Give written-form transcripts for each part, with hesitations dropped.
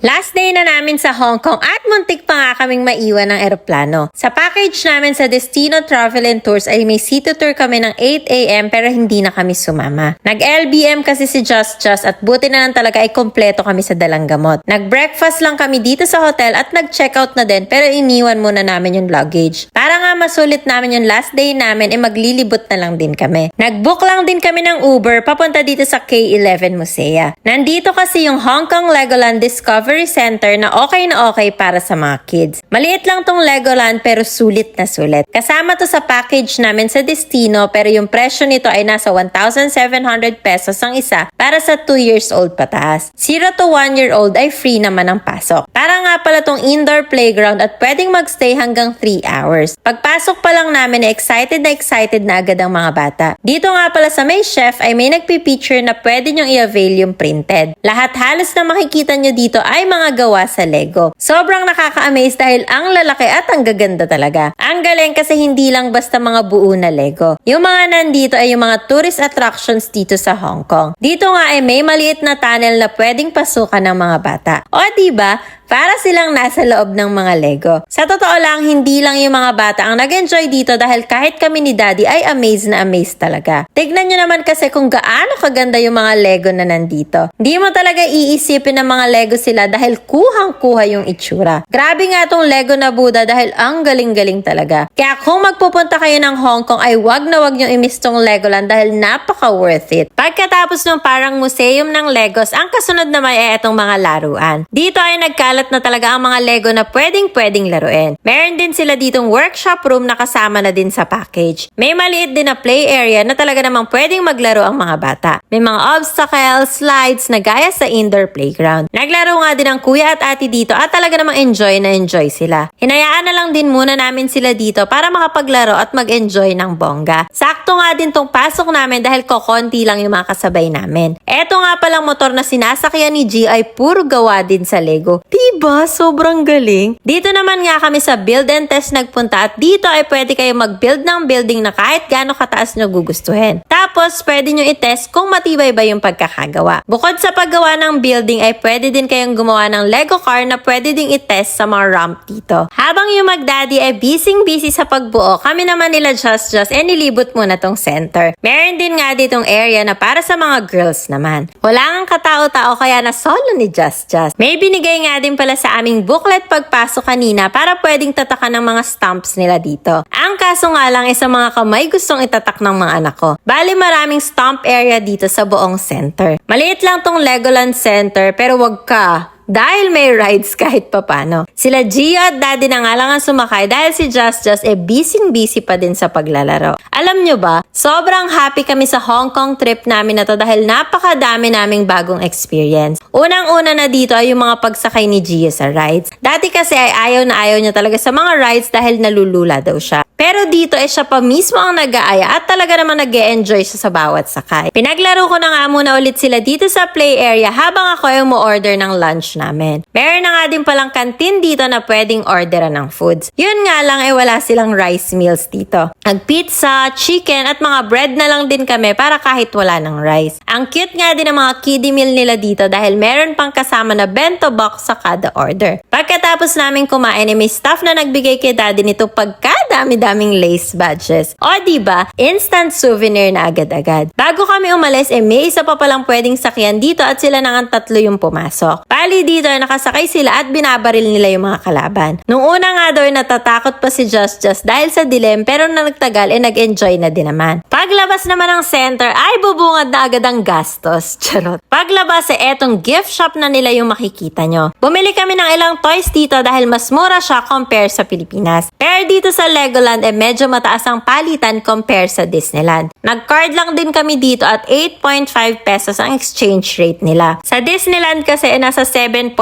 Last day na namin sa Hong Kong at muntik pa nga kaming maiwan ng eroplano. Sa package namin sa Destino Travel and Tours ay may city tour kami ng 8 AM pero hindi na kami sumama. Nag-LBM kasi si Just at buti na lang talaga ay kompleto kami sa dalang gamot. Nag-breakfast lang kami dito sa hotel at nag-checkout na din pero iniwan muna namin yung luggage. Para nga masulit namin yung last day namin maglilibot na lang din kami. Nag-book lang din kami ng Uber papunta dito sa K11 Musea. Nandito kasi yung Hong Kong Legoland Discovery Center na okay para sa mga kids. Maliit lang tong Legoland pero sulit na sulit. Kasama to sa package namin sa Destino pero yung presyo nito ay nasa 1,700 pesos ang isa para sa 2 years old pataas. 0 to 1 year old ay free naman ang pasok. Para nga pala tong indoor playground at pwedeng magstay hanggang 3 hours. Pagpasok pa lang namin excited na agad ang mga bata. Dito nga pala sa may chef ay may nagpipicture na pwede nyong i-avail yung printed. Lahat halos na makikita nyo dito ay mga gawa sa Lego. Sobrang nakaka-amaze dahil ang lalaki at ang gaganda talaga. Ang galing kasi hindi lang basta mga buo na Lego. Yung mga nandito ay yung mga tourist attractions dito sa Hong Kong. Dito nga ay may maliit na tunnel na pwedeng pasukan ng mga bata. O diba? Para silang nasa loob ng mga Lego. Sa totoo lang, hindi lang yung mga bata ang nag-enjoy dito dahil kahit kami ni Daddy ay amazed na amazed talaga. Tignan nyo naman kasi kung gaano kaganda yung mga Lego na nandito. Hindi mo talaga iisipin ng mga Lego sila dahil kuhang-kuha yung itsura. Grabe nga tong Lego na Buddha dahil ang galing-galing talaga. Kaya kung magpupunta kayo ng Hong Kong ay wag na wag nyo i-miss tong Legoland dahil napaka-worth it. Pagkatapos ng parang museum ng Legos, ang kasunod naman ay itong mga laruan. Dito ay nagkalat na talaga ang mga Lego na pwedeng laruin. Meron din sila ditong workshop room na kasama na din sa package. May maliit din na play area na talaga namang pwedeng maglaro ang mga bata. May mga obstacles, slides na gaya sa indoor playground. Naglaro nga din ang kuya at ate dito at talaga namang enjoy sila. Hinayaan na lang din muna namin sila dito para makapaglaro at mag-enjoy ng bongga. Sakto nga din tong pasok namin dahil kokonti lang yung mga kasabay namin. Eto nga palang motor na sinasakyan ni G ay puro gawa din sa Lego. Diba? Sobrang galing. Dito naman nga kami sa build and test nagpunta at dito ay pwede kayo mag-build ng building na kahit gaano kataas nyo gugustuhin. Tapos, pwede nyo i-test kung matibay ba yung pagkakagawa. Bukod sa paggawa ng building ay pwede din kayong gumawa ng Lego car na pwede ding i-test sa mga ramp dito. Habang yung mag-daddy ay busy sa pagbuo, kami naman nila Just nilibot muna tong center. Meron din nga ditong area na para sa mga girls naman. Wala ngang katao-tao kaya na solo ni Just. May binigay nga din pala sa aming booklet pagpasok kanina para pwedeng tatakan ng mga stamps nila dito. Ang kaso nga lang ay sa mga kamay gustong itatak ng mga anak ko. Bali maraming stamp area dito sa buong center. Maliit lang tong Legoland Center pero wag ka. Dahil may rides kahit papano. Sila Gio at Daddy na nga lang ang sumakay dahil si Just busy pa din sa paglalaro. Alam nyo ba, sobrang happy kami sa Hong Kong trip namin na to dahil napakadami naming bagong experience. Unang-una na dito ay yung mga pagsakay ni Gio sa rides. Dati kasi ay ayaw niya talaga sa mga rides dahil nalulula daw siya. Pero dito ay siya pa mismo ang nag-aaya at talaga naman nag-e-enjoy siya sa bawat sakay. Pinaglaro ko na nga muna ulit sila dito sa play area habang ako ay umu-order ng lunch namin. Meron na nga din palang kantin dito na pwedeng orderan ng foods. Yun nga lang ay wala silang rice meals dito. Pizza, chicken at mga bread na lang din kami para kahit wala ng rice. Ang cute nga din ng mga kiddie meal nila dito dahil meron pang kasama na bento box sa kada order. Pagkatapos namin kumain ay may staff na nagbigay kay Daddy nito pagkadami-daming lace badges. O diba, instant souvenir na agad-agad. Bago kami umalis may isa pa palang pwedeng sakyan dito at sila na nga 3 yung pumasok. Bali dito nakasakay sila at binabaril nila yung mga kalaban. Nung una nga daw natatakot pa si Just dahil sa dilim pero na nagtagal nag-enjoy na din naman. Paglabas naman ng center ay bubungad na agad ang gastos. Charot. Paglabas etong gift shop na nila yung makikita nyo. Bumili kami ng ilang toys dito dahil mas mura siya compare sa Pilipinas. Pero dito sa Legoland medyo mataas ang palitan compare sa Disneyland. Nag-card lang din kami dito at 8.5 pesos ang exchange rate nila. Sa Disneyland kasi nasa 7.5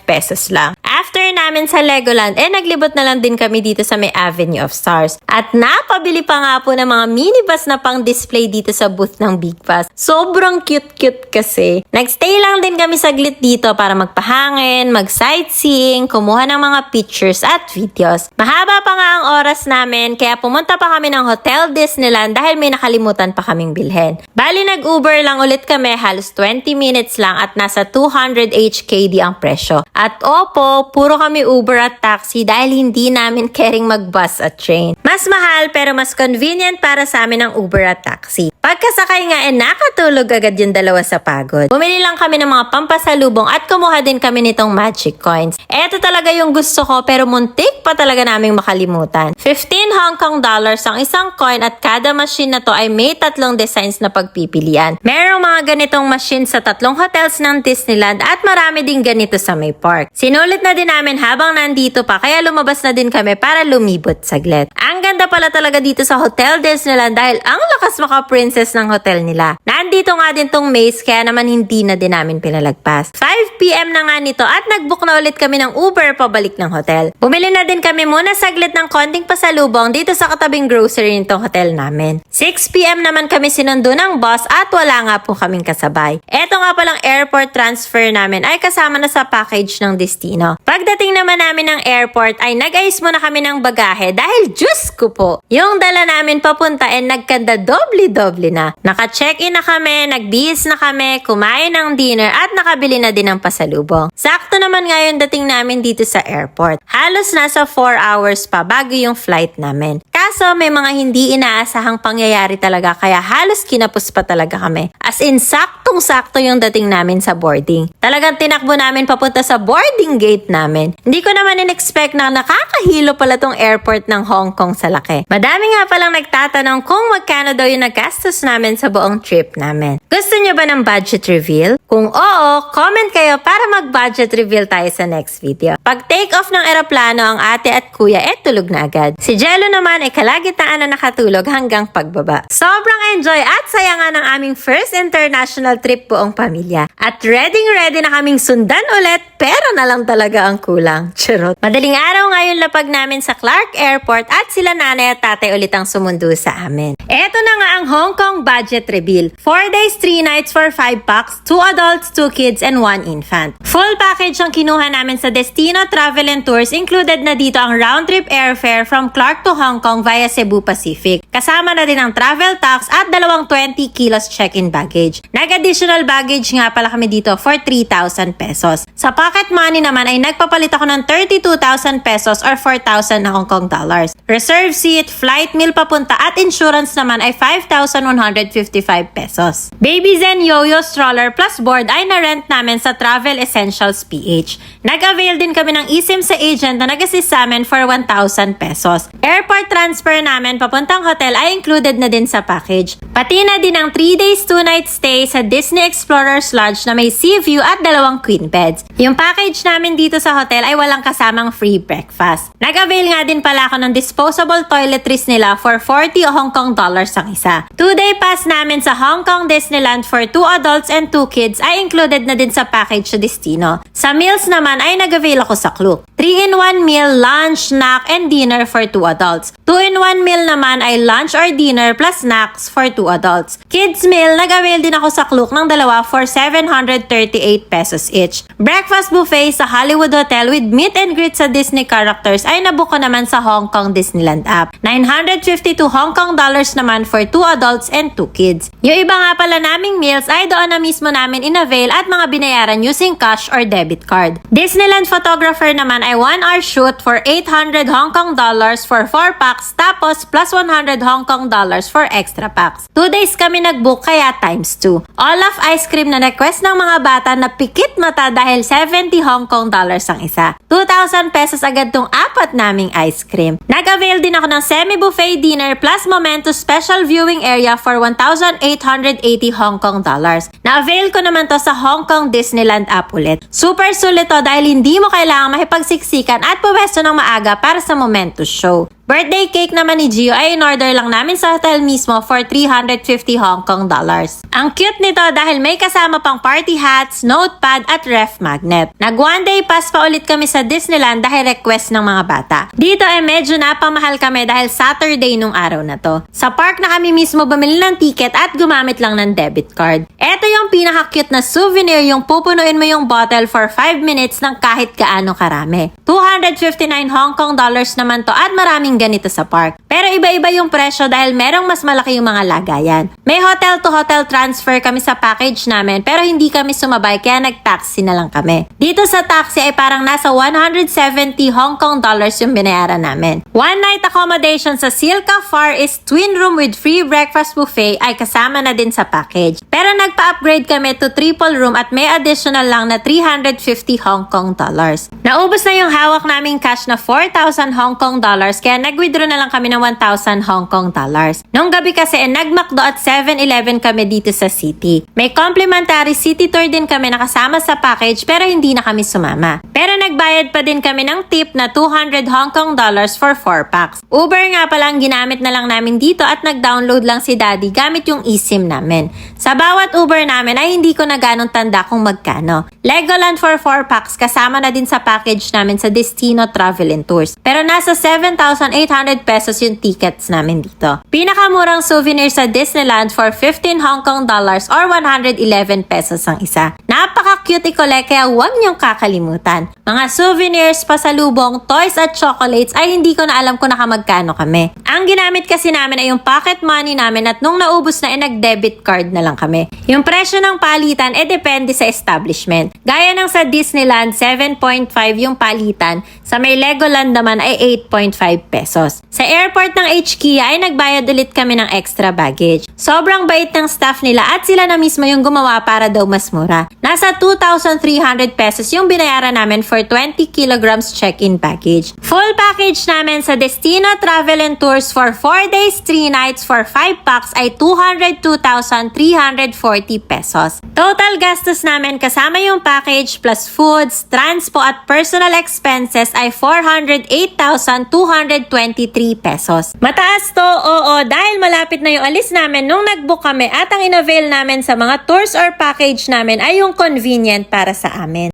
pesos lang. After namin sa Legoland, naglibot na lang din kami dito sa may Avenue of Stars. At napabili pa nga po ng mga minibus na pang display dito sa booth ng Big Bus. Sobrang cute kasi. Nagstay lang din kami saglit dito para magpahangin, mag-sightseeing, kumuha ng mga pictures at videos. Mahaba pa nga ang oras namin kaya pumunta pa kami ng Hotel Disneyland dahil may nakalimutan pa kaming bilhin. Bali nag-Uber lang ulit kami, halos 20 minutes lang at nasa 200 HK KD ang presyo. At opo, puro kami Uber at taxi dahil hindi namin caring mag-bus at train. Mas mahal pero mas convenient para sa amin ang Uber at taxi. Pagkasakay nga nakatulog agad yung dalawa sa pagod. Bumili lang kami ng mga pampasalubong at kumuha din kami nitong magic coins. Eto talaga yung gusto ko pero muntik pa talaga naming makalimutan. 15 Hong Kong dollars ang isang coin at kada machine na to ay may 3 designs na pagpipilian. Merong mga ganitong machine sa 3 hotels ng Disneyland at marami din ganito sa may park. Sinulit na din namin habang nandito pa kaya lumabas na din kami para lumibot saglit. Ang ganda pala talaga dito sa Hotel Disneyland dahil ang lakas maka-princess ng hotel nila. Nandito nga din tong maze kaya naman hindi na din namin pinalagpas. 5 PM na nga nito at nagbook na ulit kami ng Uber pabalik ng hotel. Bumili na din kami muna saglit ng konting pasalubong dito sa katabing grocery nitong hotel namin. 6 PM naman kami sinundo ng bus at wala nga po kaming kasabay. Eto nga palang airport transfer namin ay kasama na sa package ng destino. Pagdating naman namin ng airport ay nag-ayos muna kami ng bagahe dahil Diyos ko po, yung dala namin papunta ay nagkanda doble-doble na. Naka-check-in na kami, nagbihis na kami, kumain ng dinner at nakabili na din ng pasalubong. Sakto naman ngayon dating namin dito sa airport. Halos nasa 4 hours pa bago yung flight namin. Kaso may mga hindi inaasahang pangyayari talaga kaya halos kinapos pa talaga kami. As in, saktong-sakto yung dating namin sa boarding. Talagang tinakbo namin papunta sa boarding gate namin. Hindi ko naman in-expect na nakakahilo pala tong airport ng Hong Kong sa laki. Madami nga palang nagtatanong kung magkano daw yung nagastos namin sa buong trip namin. Gusto nyo ba ng budget reveal? Kung oo, comment kayo para mag-budget reveal tayo sa next video. Pag take off ng eroplano ang ate at kuya, tulog na agad. Si Jello naman ay kalagitnaan na nakatulog hanggang pagbaba. Sobrang enjoy at saya nga ng aming first international trip buong pamilya. At ready na kaming sundan ulit, pero na lang talaga ang kulang. Charot. Madaling araw ngayon lapag namin sa Clark Airport at sila nanay at tatay ulit ang sumundo sa amin. Eto na nga ang Hong Kong budget reveal. 4 days, 3 nights for 5 packs, 2 adults, 2 kids, and 1 infant. Full package ang kinuha namin sa Destino Travel and Tours. Included na dito ang round-trip airfare from Clark to Hong Kong via Cebu Pacific. Kasama na din ang travel tax at 20 kilos check-in baggage. Nag-additional baggage nga pala kami dito for 3,000 pesos. Sa pocket money naman ay nagpapalit ako ng 32,000 pesos or 4,000 na Hong Kong dollars. Reserve seat, flight meal papunta at insurance naman ay 5,155 pesos. Baby Zen Yo-Yo stroller plus board ay na-rent namin sa Travel Essentials PH. Nag-avail din kami ng eSIM sa agent na nag-assist sa amin for 1,000 pesos. Airport transfer namin papuntang hotel ay included na din sa package. Pati na din ang 3 days 2 night stay sa Disney Explorers Lodge na may sea view at 2 queen beds. Yung package namin dito sa hotel ay walang kasamang free breakfast. Nag-avail nga din pala ako ng disposable toiletries nila for 40 Hong Kong dollars ang isa. 2-day pass namin sa Hong Kong Disneyland for 2 adults and 2 kids ay included na din sa package sa Destino. Sa meals naman ay nag-avail ako sa Klook. 3-in-1 meal, lunch, snack, and dinner for 2 adults. 2-in-1 meal naman ay lunch or dinner plus snacks for 2 adults. Kids meal, nag-avail din ako sa Klook ng 2 for 738 pesos each. Breakfast buffet sa Hollywood Hotel with meet and greet sa Disney characters ay nabook ko naman sa Hong Kong Disneyland app. 952 Hong Kong dollars naman for 2 adults and 2 kids. Yung iba nga pala naming meals ay doon na mismo namin in-avail at mga binayaran using cash or debit card. Disneyland photographer naman ay 1-hour shoot for 800 Hong Kong dollars for 4 packs tapos plus 100 Hong Kong dollars for extra packs. 2 days kami nag-book kaya times 2. Olaf ice cream na request ng mga bata na pikit mata dahil 70 Hong Kong dollars ang isa. 2,000 pesos agad tong 4 naming ice cream. Nag-avail din ako ng semi-buffet dinner plus Momento special viewing area for 1,880 Hong Kong dollars. Na-avail ko naman to sa Hong Kong Disneyland app ulit. Super sulit to dahil hindi mo kailangan makipagsiksikan at puwesto ng maaga para sa Momento show. Birthday cake naman ni Gio ay in-order lang namin sa hotel mismo for 350 Hong Kong dollars. Ang cute nito dahil may kasama pang party hats, notepad at ref magnet. Nag 1 day pass pa ulit kami sa Disneyland dahil request ng mga bata. Dito ay medyo napamahal kami dahil Saturday nung araw na to. Sa park na kami mismo bumili ng ticket at gumamit lang ng debit card. Ito yung pinaka-cute na souvenir, yung pupunuin mo yung bottle for 5 minutes ng kahit gaano karami. 259 Hong Kong dollars naman to at maraming yung ganito sa park. Pero iba-iba yung presyo dahil merong mas malaki yung mga lagayan. May hotel-to-hotel transfer kami sa package namin pero hindi kami sumabay kaya nag-taxi na lang kami. Dito sa taxi ay parang nasa 170 Hong Kong dollars yung binayaran namin. One night accommodation sa Silka Far is twin room with free breakfast buffet ay kasama na din sa package. Pero nagpa-upgrade kami to triple room at may additional lang na 350 Hong Kong dollars. Naubos na yung hawak naming cash na 4,000 Hong Kong dollars kaya nag-withdraw na lang kami ng 1,000 Hong Kong dollars. Nung gabi kasi nag-McDo at 7-Eleven kami dito sa city. May complimentary city tour din kami nakasama sa package pero hindi na kami sumama. Pero nagbayad pa din kami ng tip na 200 Hong Kong dollars for 4 packs. Uber nga pala ang ginamit na lang namin dito at nag-download lang si Daddy gamit yung eSIM namin. Sa bawat Uber namin ay hindi ko na ganong tanda kung magkano. Legoland for 4 packs kasama na din sa package namin sa Destino Travel and Tours. Pero nasa 7,800 pesos yung tickets namin dito. Pinakamurang souvenir sa Disneyland for 15 Hong Kong dollars or 111 pesos ang isa. Napaka-cute i-collect kaya huwag niyong kakalimutan. Mga souvenirs, pasalubong, toys at chocolates ay hindi ko na alam kung nakamagkano kami. Ang ginamit kasi namin ay yung pocket money namin at nung naubos na nag-debit card na lang kami. Yung presyo ng palitan depende sa establishment. Gaya ng sa Disneyland, 7.5 yung palitan. Sa may Legoland naman ay 8.5 pesos. Sa airport ng HKIA ay nagbayad ulit kami ng extra baggage. Sobrang bait ng staff nila at sila na mismo yung gumawa para daw mas mura. Nasa 2,300 pesos yung binayaran namin for 20 kilograms check-in baggage. Full package namin sa Destino Travel and Tours for 4 days, 3 nights for 5 packs ay 202,340 pesos. Total gastos namin kasama yung package plus foods, transpo at personal expenses ay 408,223 pesos. Mataas to, oo, dahil malapit na yung alis namin nung nag-book kami at ang in-avail namin sa mga tours or package namin ay yung convenient para sa amin.